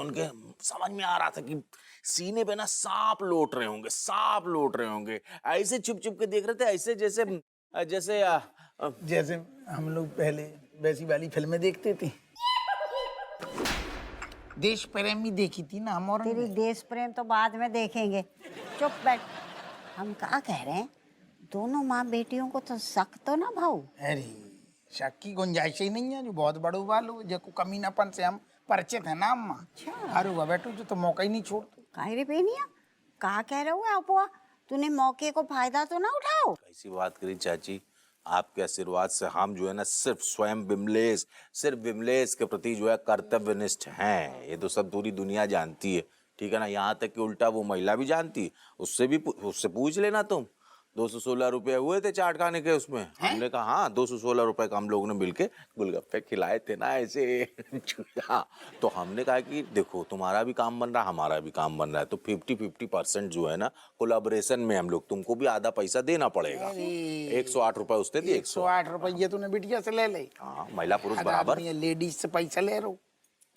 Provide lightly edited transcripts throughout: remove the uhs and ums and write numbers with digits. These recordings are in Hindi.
उनके समझ में आ रहा था कि सीने पे ना सांप लौट रहे होंगे, सांप लौट रहे होंगे। ऐसे छुप छुप के देख रहे थे, ऐसे जैसे जैसे जैसे हम लोग पहले वैसी वाली फिल्में देखते थे। देश प्रेम ही देखी थी ना हम। और तेरी देश प्रेम तो बाद में देखेंगे, चुप बैठ। हम क्या कह रहे हैं, दोनों माँ बेटियों को तो शक तो ना भाऊ? अरे शक की गुंजाइश ही नहीं है, जो बहुत बड़ो वालो जो कमीनापन से हम परिचित है ना अम्मा। अरे हुआ बैठो जो तो मौका ही नहीं छोड़ते। काहे रे बेनिया, कहा कह रहे हो अपुआ? तूने मौके को फायदा तो ना उठाओ। ऐसी बात करी चाची, आपके आशीर्वाद से हम जो है ना सिर्फ स्वयं विमलेश के प्रति जो है कर्तव्यनिष्ठ हैं। ये तो सब पूरी दुनिया जानती है, ठीक है ना। यहाँ तक कि उल्टा वो महिला भी जानती है। उससे पूछ लेना तुम। 216 रुपए हुए थे चाट खाने के उसमें। हमने कहा हाँ 216 रुपए का हम लोगों ने मिलके गोलगप्पे खिलाए थे ना ऐसे। हाँ, तो हमने कहा कि देखो तुम्हारा भी काम बन रहा है, हमारा भी काम बन रहा है, तो 50-50% जो है ना कोलैबोरेशन में हम लोग, तुमको भी आधा पैसा देना पड़ेगा। 108 रुपए उसने दिए। 108 रुपये तूने बिटिया से ले ले। हाँ, महिला पुरुष बराबर। लेडीज से पैसा ले रहा हूँ।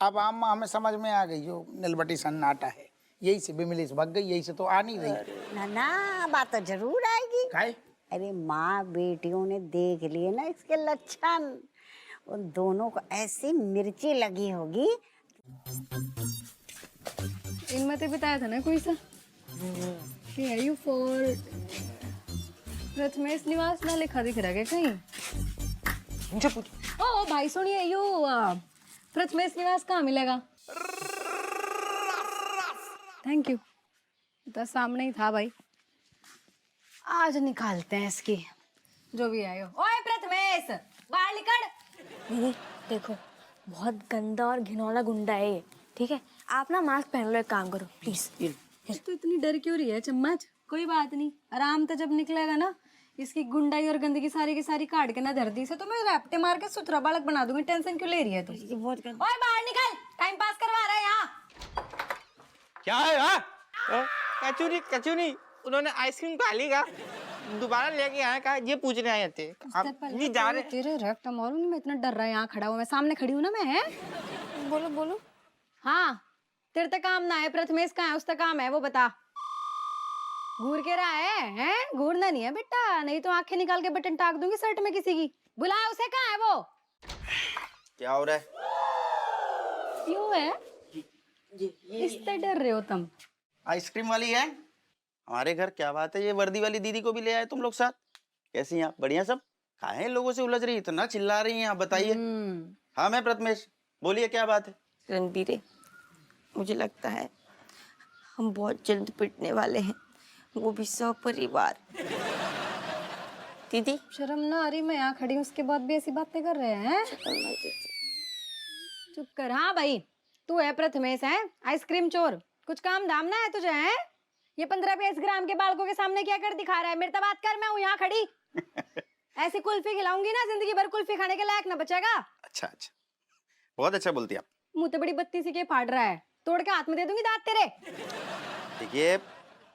अब अम्मा हमें समझ में आ गई जो नीलबटी सन्नाटा है, यही से विमलेश भाग गई, यही से तो आ नहीं रही। ना ना, बात तो जरूर आएगी। काय? अरे माँ बेटियों ने देख लिए ना इसके लक्षण, उन दोनों को ऐसी मिर्ची लगी होगी। इनमें तो बताया था ना कोई सा कि आयु फॉर प्रथमेश निवास ना लिखा दिख रहा है कहीं। मुझे पूछ। ओ भाई सुनिए, यू प्रथमेश निवास कहाँ मिलेगा? थैंक यू, तो सामने ही था भाई। आज निकालते हैं इसकी जो भी आयो। ओए प्रथमेश, बाहर निकल। दीदी देखो, बहुत गंदा और घिनौना गुंडा है ये, ठीक है? आप ना मास्क पहन लो, एक काम करो प्लीज। तो इतनी डर क्यों रही है चम्मच? कोई बात नहीं, आराम तो जब निकलेगा ना, इसकी गुंडाई और गंदगी सारी की सारी काट के ना धरती से तो मैं रैपटे मार के सुथरा बालक बना दूंगी। टेंशन क्यों ले रही है तू? ओए बाहर निकल, टाइम पास करवा रहा है यहाँ। क्या है? हाँ कचूरी उन्होंने आइसक्रीम खा ली का, दोबारा लेके आए का, ये पूछने आए थे। आप ये जा रहे? तेरे रैपटा मारूंगी मैं, इतना डर रहा है। यहाँ खड़ा हुआ, मैं सामने खड़ी हूँ ना मैं। है बोलो बोलो। हाँ, तेरे तक काम ना है, प्रथमेश कहाँ है? उसका काम है वो बता। घूर के रहा है? हैं? घूरना नहीं है बेटा, नहीं तो आंखें निकाल के बटन टाक दूंगी शर्ट में किसी की। बुला उसे, कहाँ है वो? क्या हो रहा है? क्यों है इससे डर रहे हो तुम? आइसक्रीम वाली है हमारे घर। क्या बात है, ये वर्दी वाली दीदी को भी ले आए तुम लोग साथ? कैसी हैं आप? बढ़िया सब? काहे इन लोगों से उलझ रही, इतना चिल्ला रही हैं आप? बताइए। हाँ मैं प्रथमेश, बोलिए क्या बात है? रणबीरे, मुझे लगता है हम बहुत जल्द पिटने वाले हैं, वो भी सपरिवार। दीदी शर्म ना आ रही? मैं यहाँ खड़ी हूँ उसके बाद भी ऐसी बातें कर रहे हैं। चुप कर। हाँ भाई, तू है प्रथमेश है आइसक्रीम चोर? कुछ काम धाम ना है तुझे? है ये 15-20 ग्राम के बालकों के सामने क्या कर दिखा रहा है? मेरे तो बात कर, मैं हूँ यहाँ खड़ी। ऐसी कुल्फी खिलाऊंगी ना, जिंदगी भर कुल्फी खाने के लायक ना बचेगा। अच्छा, बहुत अच्छा बोलती आप। मुंह तो बड़ी बत्ती सी के फाड़ रहा है, तोड़ के हाथ में दे दूंगी दांत तेरे। देखिए,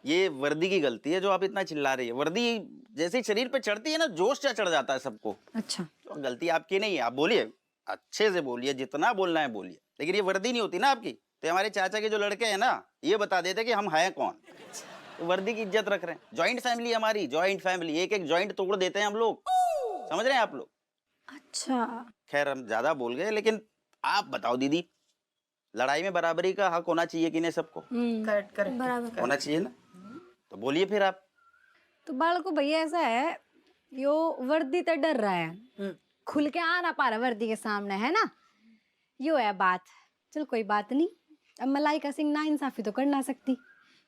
ये वर्दी की गलती है जो आप इतना चिल्ला रही है। वर्दी जैसे ही शरीर पे चढ़ती है ना, जोश सा चढ़ जाता है सबको। अच्छा, तो गलती आपकी नहीं है, आप बोलिए, अच्छे से बोलिए, जितना बोलना है बोलिए। लेकिन ये वर्दी नहीं होती ना आपकी, तो हमारे चाचा के जो लड़के हैं ना, ये बता देते कि हम हैं कौन। तो वर्दी की इज्जत रख रहे हैं। जॉइंट फैमिली हमारी, जॉइंट फैमिली, एक एक जॉइंट तोड़ देते हैं हम लोग, समझ रहे हैं आप लोग? अच्छा। खैर हम ज्यादा बोल गए, लेकिन आप बताओ दीदी, लड़ाई में बराबरी का हक होना चाहिए कि नहीं? सबको करेक्ट बराबर होना चाहिए ना? तो बोलिए फिर आप। तो बालको भैया ऐसा है, यो वर्दी तो डर रहा है, खुल के आ ना पा रहा वर्दी के सामने, है ना? यो है बात। चल कोई बात नहीं, अब मलाइका सिंह ना इंसाफी तो कर ना सकती।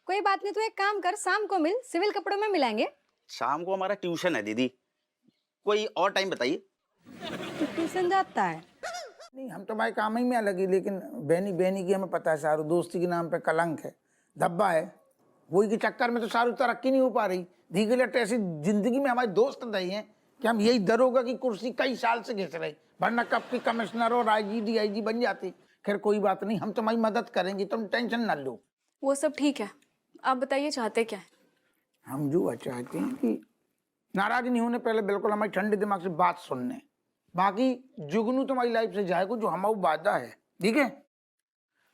कोई बात नहीं, तू एक काम कर, शाम को मिल, सिविल कपड़ों में मिलेंगे। शाम को हमारा ट्यूशन है दीदी, कोई और टाइम बताइए। तो ट्यूशन जाता है? नहीं, हम तो भाई काम ही में अलग ही, लेकिन बहनी की हमें पता है सारू, दोस्ती के नाम पे कलंक है, धब्बा है। वही के चक्कर में तो सारू तरक्की नहीं हो पा रही। धीरे धीरे ऐसी जिंदगी में हमारे दोस्त रही हैं कि हम यही दरोगा की कुर्सी कई साल से घिस रहे, वरना कब की कमिश्नर और आईजी डीआईजी बन जाती। खैर कोई बात नहीं, हम तुम्हारी मदद करेंगे, तुम टेंशन ना लो। वो सब ठीक है, आप बताइए चाहते क्या है? हम जो चाहते हैं कि नाराज नहीं होने, पहले बिल्कुल हमारी ठंडे दिमाग से बात सुनने, बाकी जुगनू तुम्हारी लाइफ से जाएगा जो हमारा वादा है, ठीक है?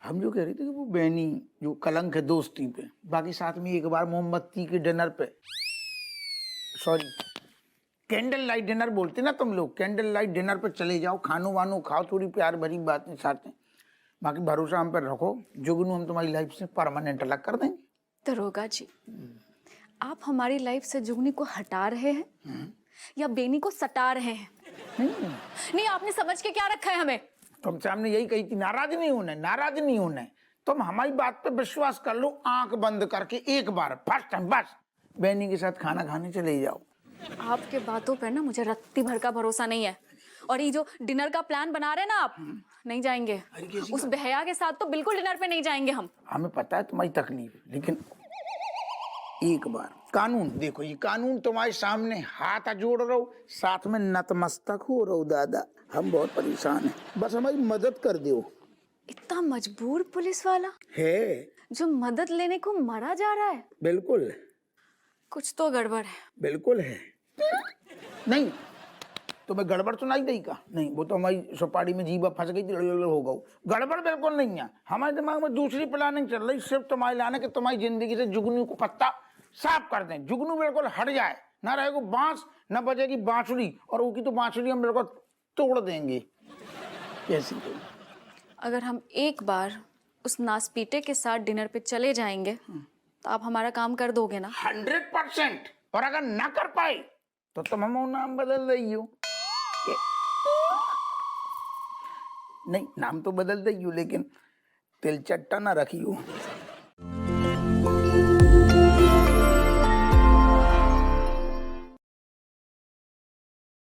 हम जो कह रहे थे कि वो बहनी जो कलंक है दोस्ती पे, बाकी साथ में एक बार मोमबत्ती के डिनर पे, सॉरी कैंडल लाइट डिनर बोलते ना तुम लोग, कैंडल लाइट डिनर पे चले जाओ, खानो वानो खाओ, थोड़ी प्यार भरी बातें साथ में। बाकी भरोसा हम पर रखो, जुगनू हम तुम्हारी लाइफ से परमानेंट अलग कर देंगे। दरोगा जी, आप हमारी लाइफ से जुगनी को हटा रहे हैं या बेनी को सटा रहे हैं? नहीं, आपने समझ के क्या रखा है हमें? तुमसे हमने यही कही थी, नाराज नहीं होना, नाराज नहीं होना। तुम हमारी बात पे विश्वास कर लो, आंख बंद करके एक बार फर्स्ट टाइम बस बहनी के साथ खाना खाने चले जाओ। आपके बातों पर ना मुझे रत्ती भर का भरोसा नहीं है। और ये जो डिनर का प्लान बना रहे हैं ना आप, नहीं जाएंगे। उस बेहया के साथ तो बिल्कुल डिनर पे नहीं जाएंगे हम। हमें पता है तुम्हारी तकलीफ, लेकिन एक बार कानून देखो, ये कानून तुम्हारे सामने हाथ जोड़ रहा हूँ, साथ में नतमस्तक हो रहा हूँ। दादा हम बहुत परेशान हैं, बस हमारी मदद कर दो। इतना मजबूर पुलिस वाला है जो मदद लेने को मरा जा रहा है, बिल्कुल कुछ तो गड़बड़ है। बिल्कुल है। नहीं तुम्हें गड़बड़ सुनाई देगी का? नहीं, वो तो हमारी सुपारी में जीवा फंस गई थी, हो गई। गड़बड़ बिल्कुल नहीं है, हमारे दिमाग में दूसरी प्लानिंग चल रही, सिर्फ तुम्हारे लाने कि तुम्हारी जिंदगी से जुगनू को पत्ता साफ कर दें, जुगनू बिल्कुल हट जाए, ना रहेगा बांस ना बजेगी बांसुरी, और उसकी तो बांसुरी हम बिल्कुल तोड़ देंगे। कैसी तो? अगर हम एक बार उस नासपीटे के साथ डिनर पे चले जाएंगे तो आप हमारा काम कर दोगे ना? 100%। और अगर ना कर पाए तो तुम हम नाम बदल रही हो। नहीं नाम तो बदल रही हो, लेकिन तिलचट्टा ना रखी हो।